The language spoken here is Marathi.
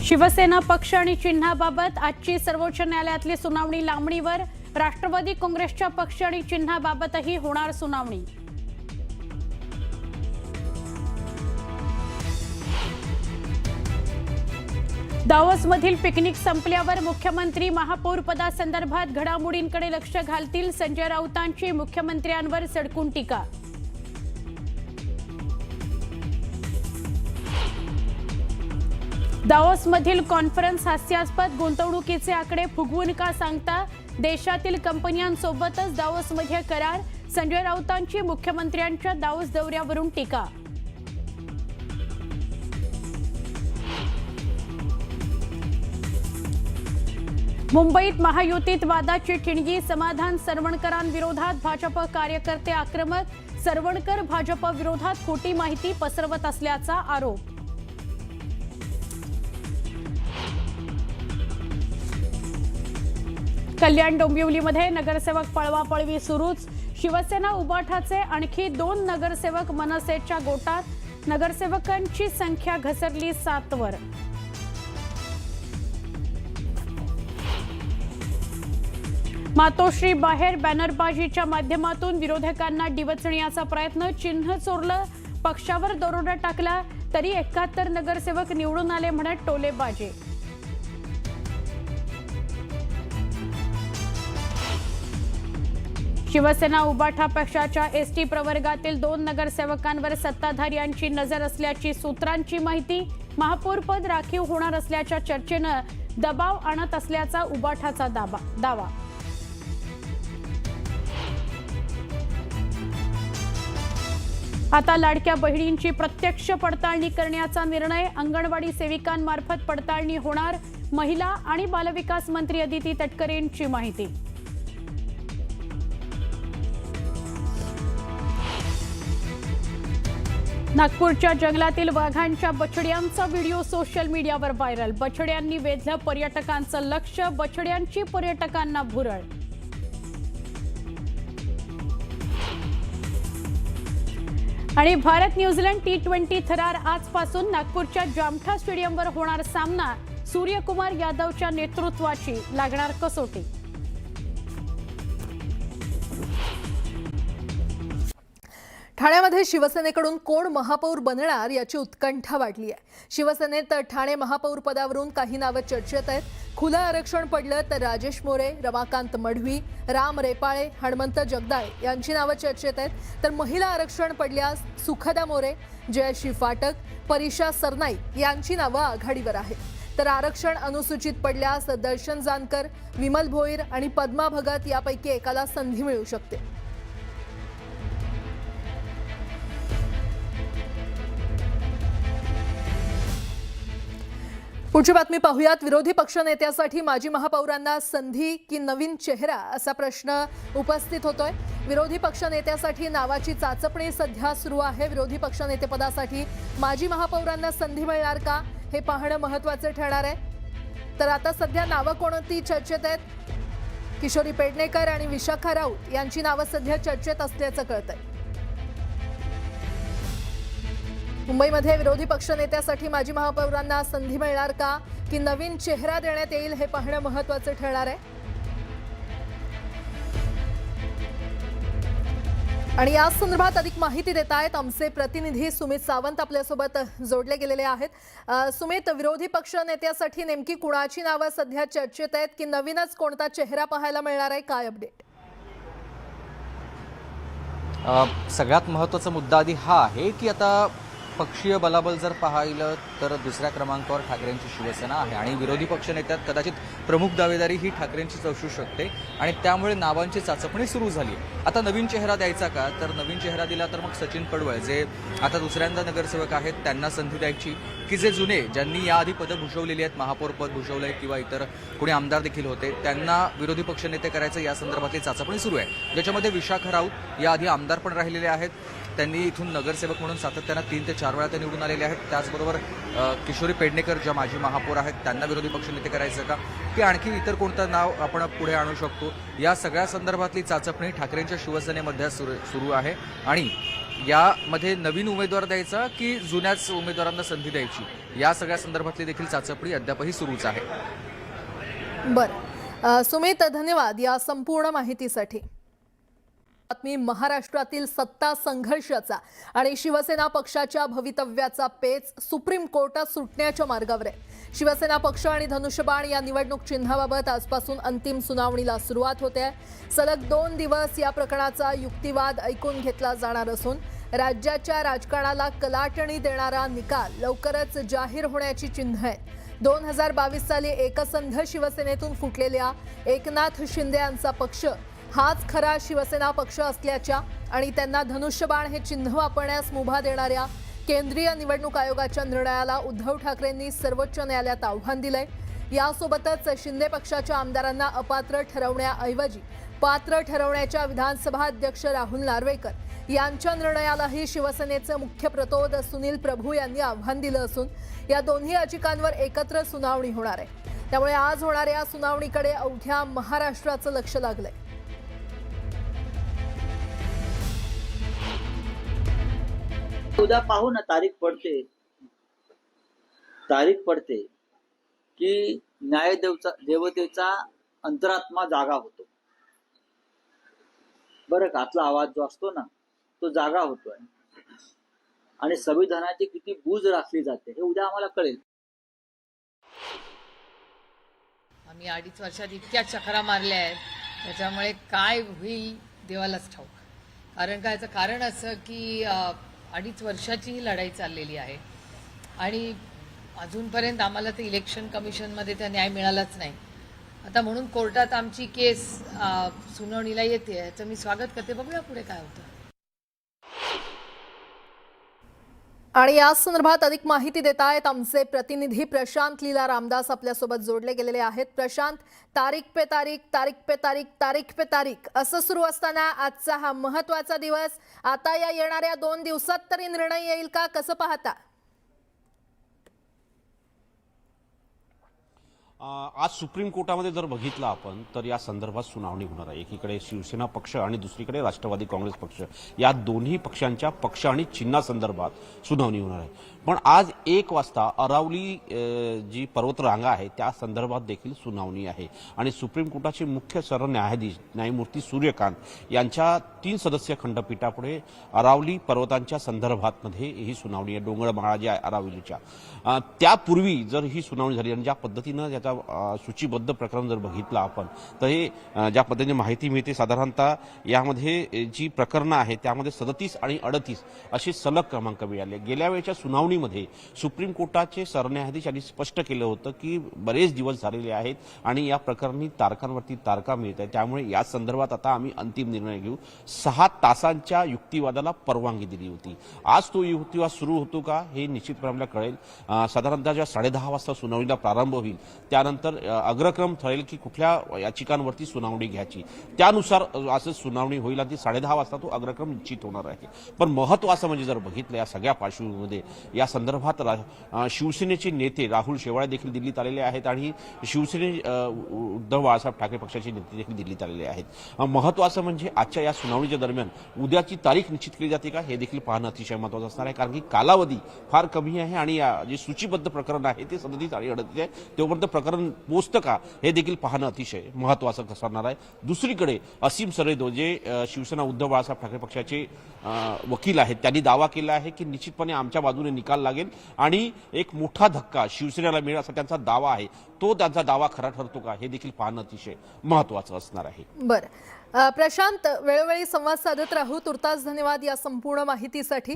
शिवसेना पक्ष आणि चिन्हाबाबत आजची सर्वोच्च न्यायालयातली सुनावणी लांबणीवर। राष्ट्रवादी काँग्रेसच्या पक्ष आणि चिन्हाबाबतही होणार सुनावणी। दावोसमधील पिकनिक संपल्यावर मुख्यमंत्री महापौर पदासंदर्भात घडामोडींकडे लक्ष घालतील। संजय राऊतांची मुख्यमंत्र्यांवर सडकून टीका। दावोसमधील कॉन्फरन्स हास्यास्पद, गुंतवणुकीचे आकडे फुगवून का सांगता? देशातील कंपन्यांसोबतच दावोसमध्ये करार। संजय राऊतांची मुख्यमंत्र्यांच्या दावोस दौऱ्यावरून टीका। मुंबईत महायुतीत वादाची ठिणगी। समाधान सरवणकरांविरोधात भाजप कार्यकर्ते आक्रमक। सरवणकर भाजप विरोधात खोटी माहिती पसरवत असल्याचा आरोप। कल्याण डोंबिवलीमध्ये नगरसेवक पळवापळवी सुरूच। शिवसेना उबाठाचे आणखी 2 नगरसेवक मनसेच्या गोटात। नगरसेवकांची संख्या घसरली 7 वर। मातोश्री बाहेर बॅनरबाजीच्या माध्यमातून विरोधकांना डिवचण्याचा प्रयत्न। चिन्ह चोरलं, पक्षावर दरोडा टाकला तरी 71 नगरसेवक निवडून आले म्हणत टोलेबाजी। शिवसेना उबाठा पक्षाच्या एसटी प्रवर्गातील 2 नगरसेवकांवर सत्ताधाऱ्यांची नजर असल्याची सूत्रांची माहिती। महापौरपद राखीव होणार असल्याच्या चर्चेनं दबाव आणत असल्याचा उबाठाचा दावा। आता लाडक्या बहिणींची प्रत्यक्ष पडताळणी करण्याचा निर्णय। अंगणवाडी सेविकांमार्फत पडताळणी होणार। महिला आणि बालविकास मंत्री अदिती तटकरेंची माहिती। नागपूरच्या जंगलातील वाघांच्या बछड्यांचा व्हिडिओ सोशल मीडियावर व्हायरल। बछड्यांनी वेधलं पर्यटकांचं लक्ष। बछड्यांची पर्यटकांना भुरळ। आणि भारत न्यूझीलंड T20 थरार आजपासून नागपूरच्या जामठा स्टेडियमवर होणार सामना। सूर्यकुमार यादवच्या नेतृत्वाची लागणार कसोटी। ठाण्यामध्ये शिवसेनेकडून कोण महापौर बनणार याची उत्कंठा वाढली आहे। शिवसेनेत ठाणे महापौर पदावरून काही नावं चर्चेत आहेत। खुलं आरक्षण पडलं तर राजेश मोरे, रमाकांत मढवी, राम रेपाळे, हनुमंत जगदाळे यांची नावं चर्चेत आहेत। तर महिला आरक्षण पडल्यास सुखदा मोरे, जयश्री फाटक, परीक्षा सरनाईक यांची नावं आघाडीवर आहेत। तर आरक्षण अनुसूचित पडल्यास दर्शन जानकर, विमल भोईर आणि पद्मा भगत यापैकी एकाला संधी मिळू शकते। पुढची बातमी पाहूयात। विरोधी पक्षनेत्यासाठी माजी महापौरांना संधी की नवीन चेहरा असा प्रश्न उपस्थित होतोय। विरोधी पक्षनेत्यासाठी नावाची चाचपणी सध्या सुरू आहे। विरोधी पक्षनेतेपदासाठी माजी महापौरांना संधी मिळणार का हे पाहणं महत्त्वाचं ठरणार आहे। तर आता सध्या नावं कोणती चर्चेत आहेत? किशोरी पेडणेकर आणि विशाखा राऊत यांची नावं सध्या चर्चेत असल्याचं कळतंय। मुंबईमध्ये विरोधी पक्षनेत्यासाठी माजी महापौरांना संधी मिळणार का की नवीन चेहरा देण्यात येईल हे पाहणं महत्त्वाचं ठरणार आहे। आणि या संदर्भात अधिक माहिती देत आहेत आमचे प्रतिनिधी सुमित सावंत आपल्यासोबत जोडले गेलेले आहेत। सुमित, विरोधी पक्षनेत्यासाठी नेमकी कुणाची नावं सध्या चर्चेत आहेत की नवीनच कोणता चेहरा पाहायला मिळणार आहे? काय अपडेट? सगळ्यात महत्त्वाचा मुद्दा आधी हा आहे की आता पक्षीय बलाबल जर पाहिलं तर दुसऱ्या क्रमांकावर ठाकरेंची शिवसेना आहे आणि विरोधी पक्षनेत्यात कदाचित प्रमुख दावेदारी ही ठाकरेंचीच असू शकते आणि त्यामुळे नावांची चाचपणी सुरू झाली। आता नवीन चेहरा द्यायचा का? तर नवीन चेहरा दिला तर मग सचिन पडवळ जे आता दुसऱ्यांदा नगरसेवक आहेत त्यांना संधी द्यायची की जे जुने ज्यांनी याआधी पदं भूषवलेली आहेत, महापौर पद भूषवलंय किंवा इतर कोणी आमदार देखील होते त्यांना विरोधी पक्षनेते करायचं या संदर्भातली चाचपणी सुरू आहे। ज्याच्यामध्ये विशाखा राऊत याआधी आमदार पण राहिलेले आहेत। त्यांनी इथून नगरसेवक म्हणून सातत्यानं 3 ते 4 वेळा ते निवडून आलेले आहेत। त्याचबरोबर किशोरी पेडणेकर ज्या माजी महापौर आहेत त्यांना विरोधी पक्षनेते करायचं का की आणखी इतर कोणतं नाव आपण पुढे आणू शकतो या सगळ्या संदर्भातली चाचपणी ठाकरेंच्या शिवसेनेमध्ये सुरू आहे। आणि यामध्ये नवीन उमेदवार द्यायचा की जुन्याच उमेदवारांना संधी द्यायची, या सगळ्या संदर्भातली देखील चाचपणी अद्यापही सुरूच आहे. बरं सुमित, धन्यवाद या संपूर्ण माहितीसाठी. बातमी महाराष्ट्रातील सत्ता संघर्षाचा आणि शिवसेना पक्षाच्या भवितव्याचा पेच सुप्रीम कोर्टात सुटण्याच्या मार्गावर आहे. शिवसेना पक्ष आणि धनुष्यबाण या निवडणूक चिन्हाबाबत आजपासून अंतिम सुनावणीला सुरुवात होते आहे. सलग 2 दिवस या प्रकरणाचा युक्तिवाद ऐकून घेतला जाणार असून राज्याच्या राजकारणाला कलाटणी देणारा निकाल लवकरच जाहीर होण्याची चिन्ह आहेत. 2022 साली एकसंध शिवसेनेतून फुटलेल्या एकनाथ शिंदे यांचा पक्ष हाच खरा शिवसेना पक्ष असल्याच्या आणि त्यांना धनुष्यबाण हे चिन्ह वापरण्यास मुभा देणाऱ्या केंद्रीय निवडणूक आयोगाच्या निर्णयाला उद्धव ठाकरेंनी सर्वोच्च न्यायालयात आव्हान दिलंय. यासोबतच शिंदे पक्षाच्या आमदारांना अपात्र ठरवण्याऐवजी पात्र ठरवण्याच्या विधानसभा अध्यक्ष राहुल नार्वेकर यांच्या निर्णयालाही शिवसेनेचे मुख्य प्रतोद सुनील प्रभू यांनी आव्हान दिलं असून या दोन्ही याचिकांवर एकत्र सुनावणी होणार आहे. त्यामुळे आज होणाऱ्या सुनावणीकडे अवघ्या महाराष्ट्राचं लक्ष लागलंय. उद्या पाहू ना, तारीख पडते की देवतेचा अंतरात्मा जागा होतो. बरं का, आतला आवाज जो असतो ना तो जागा होतोय आणि संविधानाची किती बूज राखली जाते हे उद्या आम्हाला कळेल. आम्ही 2.5 वर्षात इतक्या चकरा मारल्या आहेत, त्याच्यामुळे काय होईल देवालाच ठाऊक. कारण काय, याचं कारण असं की 2.5 वर्षाची ही लढाई चाललेली आहे आणि अजूनपर्यंत आम्हाला ते इलेक्शन कमिशनमध्ये त्या न्याय मिळालाच नाही. आता म्हणून कोर्टात आमची केस सुनावणीला येते, याचं मी स्वागत करते. बघूया पुढे काय होतं. आणि या संदर्भात अधिक माहिती देत आहेत आमचे प्रतिनिधी प्रशांत लीला रामदास आपल्यासोबत जोडले गेलेले आहेत. प्रशांत, तारीख पे तारीख असं सुरू असताना आजचा हा महत्वाचा दिवस, आता या येणाऱ्या 2 दिवसात तरी निर्णय येईल का, कसं पाहता? आज सुप्रीम कोर्टामध्ये जर बघितलं आपण तर या संदर्भात सुनावणी होणार आहे. एकीकडे शिवसेना पक्ष आणि दुसरीकडे राष्ट्रवादी काँग्रेस पक्ष, या दोन्ही पक्षांच्या पक्ष आणि चिन्हासंदर्भात सुनावणी होणार आहे. पण आज 1 वाजता अरावली जी पर्वतरांगा आहे त्या संदर्भात देखील सुनावणी आहे आणि सुप्रीम कोर्टाचे मुख्य सरन्यायाधीश न्यायमूर्ती सूर्यकांत यांच्या 3 सदस्यीय खंडपीठापुढे अरावली पर्वतांच्या संदर्भातमध्ये ही सुनावणी आहे. डोंगरमाळा जी आहे अरावलीच्या, त्यापूर्वी जर ही सुनावणी झाली आणि ज्या पद्धतीनं याचा सूचीबद्ध प्रकरण जर बघितलं आपण तर हे ज्या पद्धतीने माहिती मिळते, साधारणतः यामध्ये जी प्रकरणं आहेत त्यामध्ये 37 आणि 38 असे सलग क्रमांक मिळाले. गेल्या वेळच्या सुनावणीमध्ये सुप्रीम कोर्टाचे सरन्यायाधीश यांनी स्पष्ट केलं होतं की बरेच दिवस झालेले आहेत आणि या प्रकरणी तारखांवरती तारखा मिळत आहे, त्यामुळे या संदर्भात आता आम्ही अंतिम निर्णय घेऊ. 6 तासांच्या युक्तिवादाला परवानगी दिली होती. आज तो युक्तिवाद सुरू होतो का हे निश्चितपणे कळेल. साधारणतः जेव्हा 10:30 वाजता सुनावणीला प्रारंभ होईल त्यानंतर अग्रक्रम ठरेल की कुठल्या याचिकांवरती सुनावणी घ्यायची, त्यानुसार असं सुनावणी होईल आणि 10:30 वाजता तो अग्रक्रम निश्चित होणार आहे. पण महत्त्वाचं म्हणजे जर बघितलं या सगळ्या पार्श्वभूमीमध्ये या संदर्भात शिवसेनेचे नेते राहुल शेवाळे देखील दिल्लीत आलेले आहेत आणि शिवसेने उद्धव बाळासाहेब ठाकरे पक्षाचे नेते देखील दिल्लीत आलेले आहेत. महत्त्वाचं म्हणजे आजच्या या सुनावणीच्या दरम्यान उद्याची तारीख निश्चित केली जाते का हे देखील पाहणं अतिशय महत्त्वाचं असणार आहे, कारण की कालावधी फार कमी आहे आणि जे सूचीबद्ध प्रकरण आहे ते 37 आणि 38 आहे, तोपर्यंत प्रकरण पोचतं का हे देखील पाहणं अतिशय महत्त्वाचं ठरणार आहे. दुसरीकडे असीम सरेदो जे शिवसेना उद्धव बाळासाहेब ठाकरे पक्षाचे वकील आहेत त्यांनी दावा केला आहे की निश्चितपणे आमच्या बाजूने निकाल लागेल आणि एक मोठा धक्का शिवसेनेला मिळेल असा त्यांचा दावा आहे. तो त्यांचा दावा खरा ठरतो का हे देखील पाहणं अतिशय महत्त्वाचं असणार आहे. बरं प्रशांत, वेळोवेळी संवाद साधत राहू. तुर्तास धन्यवाद या संपूर्ण माहितीसाठी.